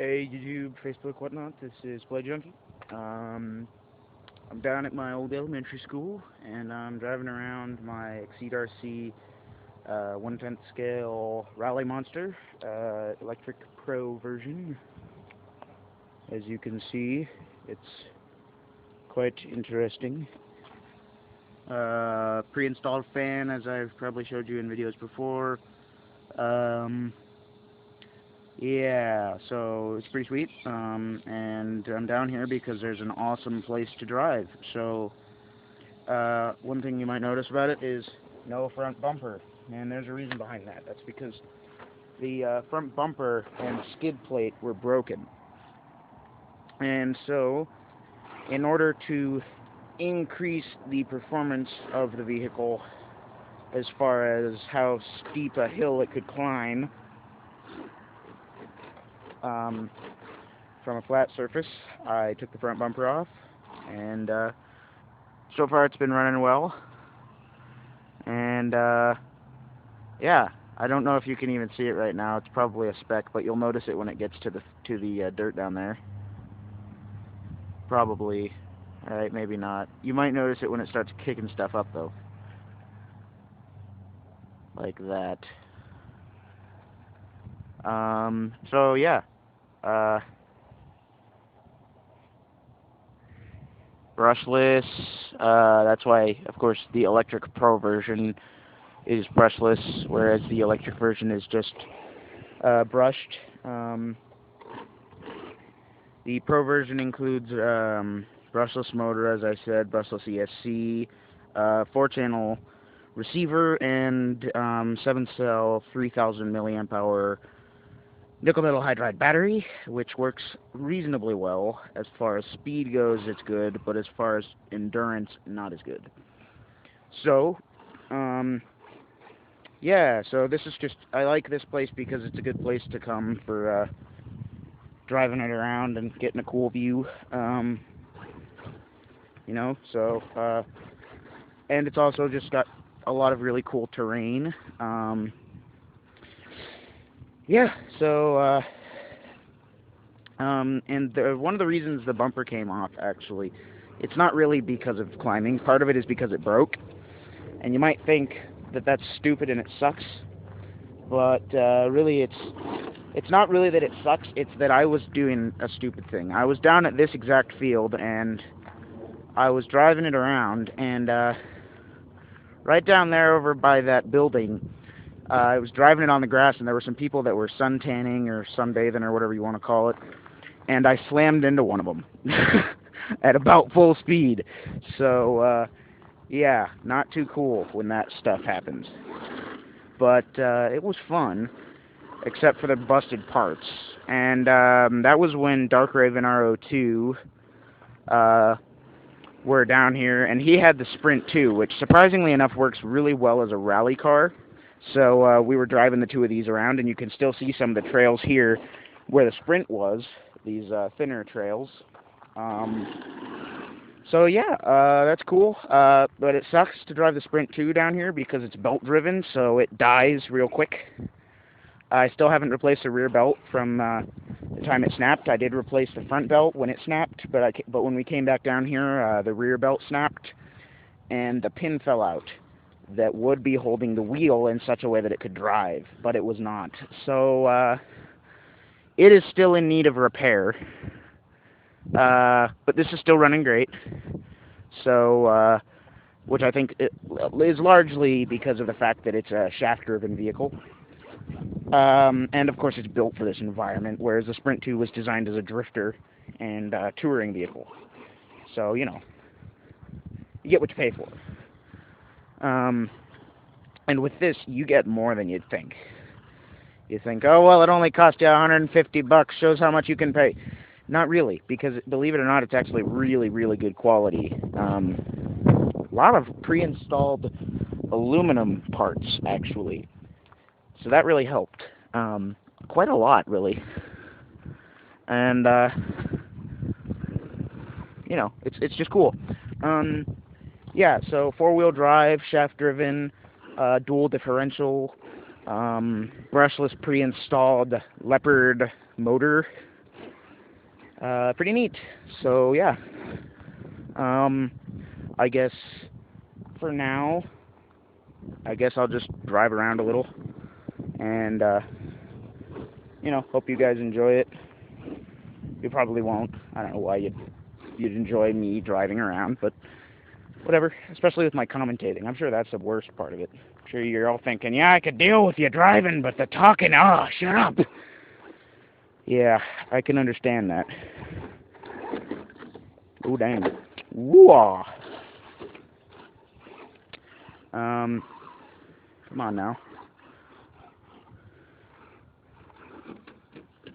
Hey YouTube, Facebook, whatnot, this is Play Junkie. I'm down at my old elementary school, and I'm driving around my Exceed RC 1/10 scale Rally Monster Electric Pro version. As you can see, it's quite interesting. Pre-installed fan, as I've probably showed you in videos before. Yeah, so it's pretty sweet, and I'm down here because there's an awesome place to drive. So, one thing you might notice about it is no front bumper, and there's a reason behind that. That's because the front bumper and skid plate were broken. And so, in order to increase the performance of the vehicle as far as how steep a hill it could climb, from a flat surface, I took the front bumper off, and so far it's been running well. And yeah, I don't know if you can even see it right now. It's probably a speck, but you'll notice it when it gets to the dirt down there. Probably. Alright, maybe not. You might notice it when it starts kicking stuff up, though. Like that. So yeah. Brushless, that's why, of course, the Electric Pro version is brushless, whereas the electric version is just brushed. The Pro version includes brushless motor, as I said, brushless ESC, 4-channel receiver, and 7-cell 3,000 milliamp hour nickel metal hydride battery, which works reasonably well. As far as speed goes, it's good, but as far as endurance, not as good. So, yeah, so this is just, I like this place because it's a good place to come for driving it around and getting a cool view, you know, so, and it's also just got a lot of really cool terrain. Yeah, so, and one of the reasons the bumper came off, actually, it's not really because of climbing. Part of it is because it broke, and you might think that that's stupid and it sucks, but really it's not really that it sucks, it's that I was doing a stupid thing. I was down at this exact field, and I was driving it around, and right down there over by that building, I was driving it on the grass, and there were some people that were suntanning or sunbathing or whatever you want to call it, and I slammed into one of them at about full speed. So, yeah, not too cool when that stuff happens. But it was fun, except for the busted parts. And that was when Dark Raven RO2 were down here, and he had the Sprint 2, which surprisingly enough works really well as a rally car. So we were driving the two of these around, and you can still see some of the trails here where the Sprint was, these thinner trails. So yeah, that's cool, but it sucks to drive the Sprint 2 down here because it's belt-driven, so it dies real quick. I still haven't replaced the rear belt from the time it snapped. I did replace the front belt when it snapped, but when we came back down here, the rear belt snapped, and the pin fell out that would be holding the wheel in such a way that it could drive, but it was not. So, it is still in need of repair, but this is still running great. So, which I think is largely because of the fact that it's a shaft-driven vehicle. And of course it's built for this environment, whereas the Sprint 2 was designed as a drifter and touring vehicle. So, you know, you get what you pay for. And with this, you get more than you'd think. You think, oh, well, it only cost you $150, shows how much you can pay. Not really, because believe it or not, it's actually really, really good quality. A lot of pre-installed aluminum parts, actually. So that really helped. Quite a lot, really. And, you know, it's just cool. Yeah, so 4-wheel drive, shaft-driven, dual differential, brushless pre-installed Leopard motor. Pretty neat. So yeah, I guess for now, I guess I'll just drive around a little and hope you guys enjoy it. You probably won't. I don't know why you'd enjoy me driving around, but whatever. Especially with my commentating, I'm sure that's the worst part of it. I'm sure you're all thinking, yeah, I could deal with you driving, but the talking, oh, shut up. Yeah, I can understand that. Oh, dang. Woo-ah. Come on now.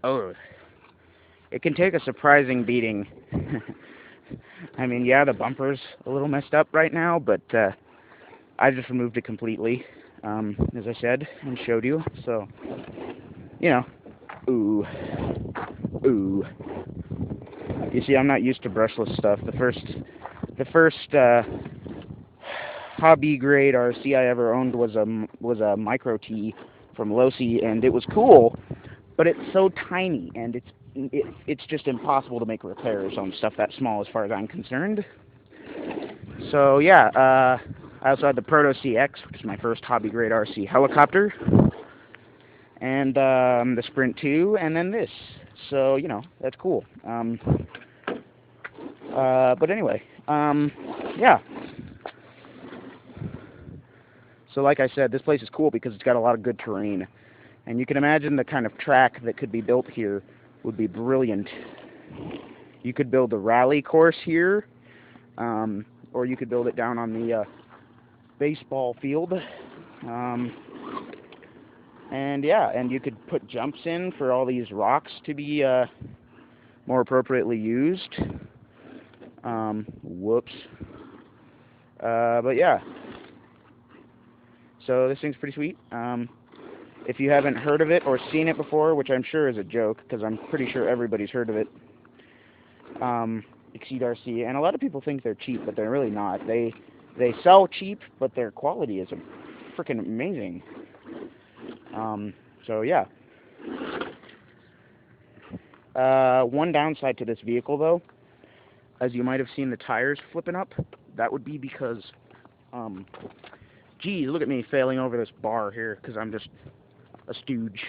Oh, it can take a surprising beating. I mean, yeah, the bumper's a little messed up right now, but I just removed it completely, as I said and showed you. So, ooh. You see, I'm not used to brushless stuff. The first hobby grade RC I ever owned was a Micro T from Losi, and it was cool, but it's so tiny, and it's just impossible to make repairs on stuff that small as far as I'm concerned. So yeah, I also had the Proto CX, which is my first hobby grade RC helicopter, and the Sprint 2, and then this. So that's cool. But anyway, yeah. So like I said, this place is cool because it's got a lot of good terrain. And you can imagine the kind of track that could be built here would be brilliant. You could build a rally course here, or you could build it down on the baseball field. And yeah, and you could put jumps in for all these rocks to be more appropriately used. Whoops. But yeah. So this thing's pretty sweet. If you haven't heard of it or seen it before, which I'm sure is a joke, because I'm pretty sure everybody's heard of it, Exceed RC, and a lot of people think they're cheap, but they're really not. They sell cheap, but their quality is freaking amazing. So yeah. One downside to this vehicle, though, as you might have seen the tires flipping up, that would be because, geez, look at me failing over this bar here, because I'm just a stooge.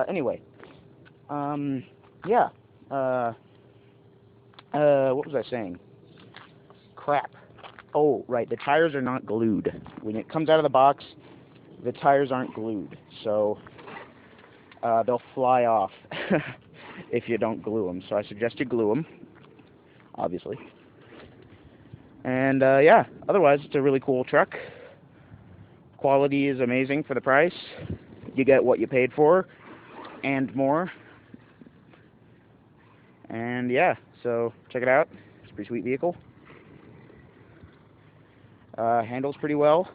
Anyway, yeah, what was I saying? Crap. Oh, right, the tires are not glued. When it comes out of the box, the tires aren't glued, so they'll fly off if you don't glue them. So I suggest you glue them, obviously. And yeah, otherwise it's a really cool truck. Quality is amazing for the price. You get what you paid for and more. And yeah, so check it out. It's a pretty sweet vehicle. Handles pretty well.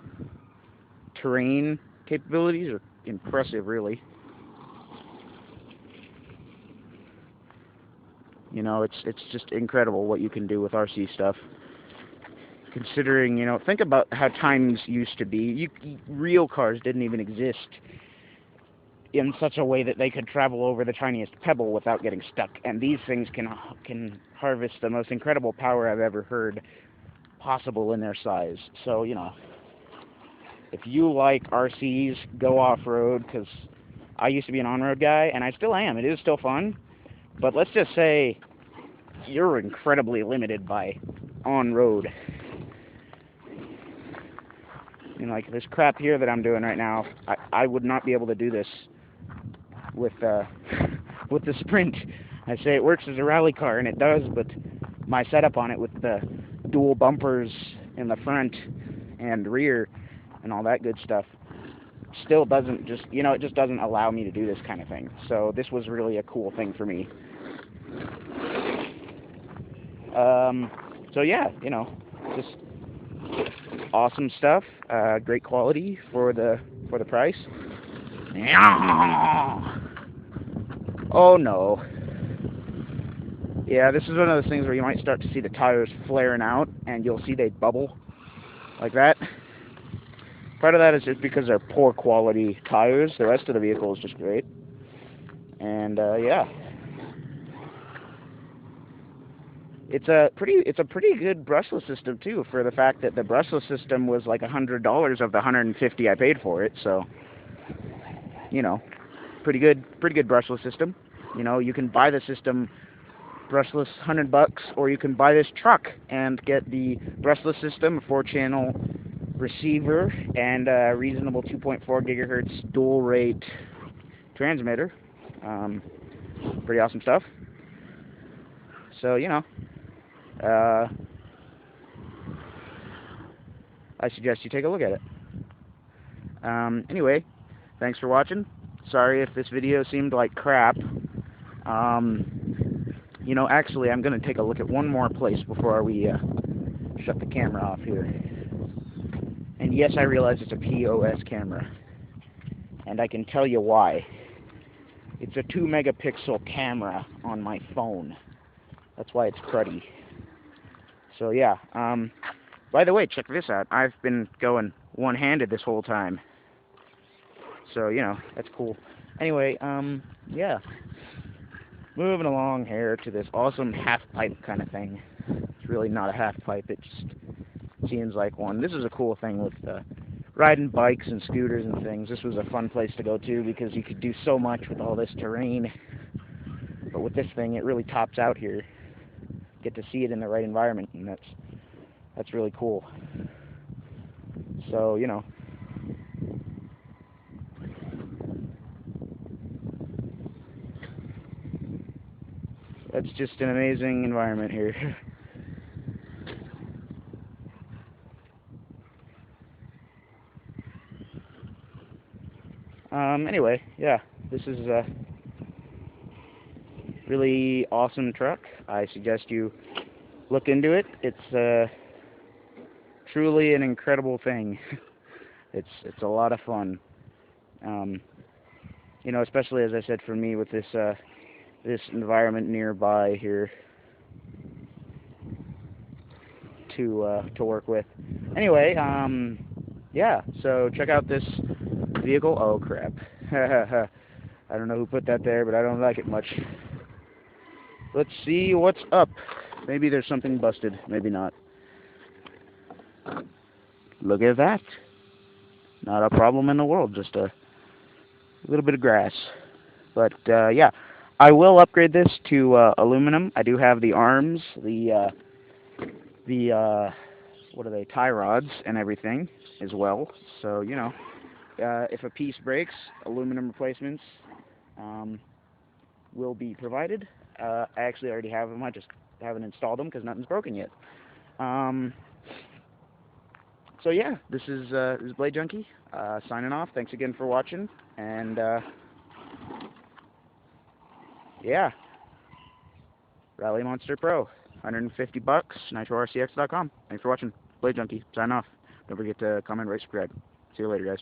Terrain capabilities are impressive, really. It's just incredible what you can do with RC stuff. Considering, think about how times used to be. Real cars didn't even exist in such a way that they could travel over the tiniest pebble without getting stuck. And these things can harvest the most incredible power I've ever heard possible in their size. So, if you like RCs, go off-road, because I used to be an on-road guy, and I still am. It is still fun. But let's just say you're incredibly limited by on-road. Like this crap here that I'm doing right now, I would not be able to do this with the Sprint. I say it works as a rally car, and it does, but my setup on it with the dual bumpers in the front and rear and all that good stuff still doesn't it just doesn't allow me to do this kind of thing. So this was really a cool thing for me. So yeah, just awesome stuff, great quality for the price. Oh no. Yeah, this is one of those things where you might start to see the tires flaring out, and you'll see they bubble like that. Part of that is just because they're poor quality tires. The rest of the vehicle is just great. And yeah. It's a pretty good brushless system too, for the fact that the brushless system was like $100 of the $150 I paid for it. So, you know, pretty good brushless system. You know, you can buy the system brushless $100, or you can buy this truck and get the brushless system, a 4-channel receiver, and a reasonable 2.4 gigahertz dual rate transmitter. Pretty awesome stuff. So, you know, I suggest you take a look at it. Anyway, thanks for watching. Sorry if this video seemed like crap. You know, actually, I'm going to take a look at one more place before we shut the camera off here. And yes, I realize it's a POS camera. And I can tell you why. It's a 2-megapixel camera on my phone. That's why it's cruddy. So yeah, by the way, check this out. I've been going one-handed this whole time. So, you know, that's cool. Anyway, yeah. Moving along here to this awesome half-pipe kind of thing. It's really not a half-pipe, it just seems like one. This is a cool thing with riding bikes and scooters and things. This was a fun place to go to because you could do so much with all this terrain. But with this thing, it really tops out here. Get to see it in the right environment, and that's really cool. So, you know, that's just an amazing environment here. Anyway, yeah, this is a really awesome truck. I suggest you look into it. It's truly an incredible thing. It's a lot of fun. You know, especially as I said, for me with this this environment nearby here to work with. Anyway, yeah. So check out this vehicle. Oh crap! I don't know who put that there, but I don't like it much. Let's see what's up. Maybe there's something busted. Maybe not. Look at that. Not a problem in the world. Just a little bit of grass. But yeah, I will upgrade this to aluminum. I do have the arms, the what are they, tie rods and everything as well. So, you know, if a piece breaks, aluminum replacements will be provided. I actually already have them. I just haven't installed them because nothing's broken yet. So yeah, this is Blade Junkie signing off. Thanks again for watching, and yeah, Rally Monster Pro, $150, nitrorcx.com. Thanks for watching. Blade Junkie, sign off. Don't forget to comment, rate, subscribe. See you later, guys.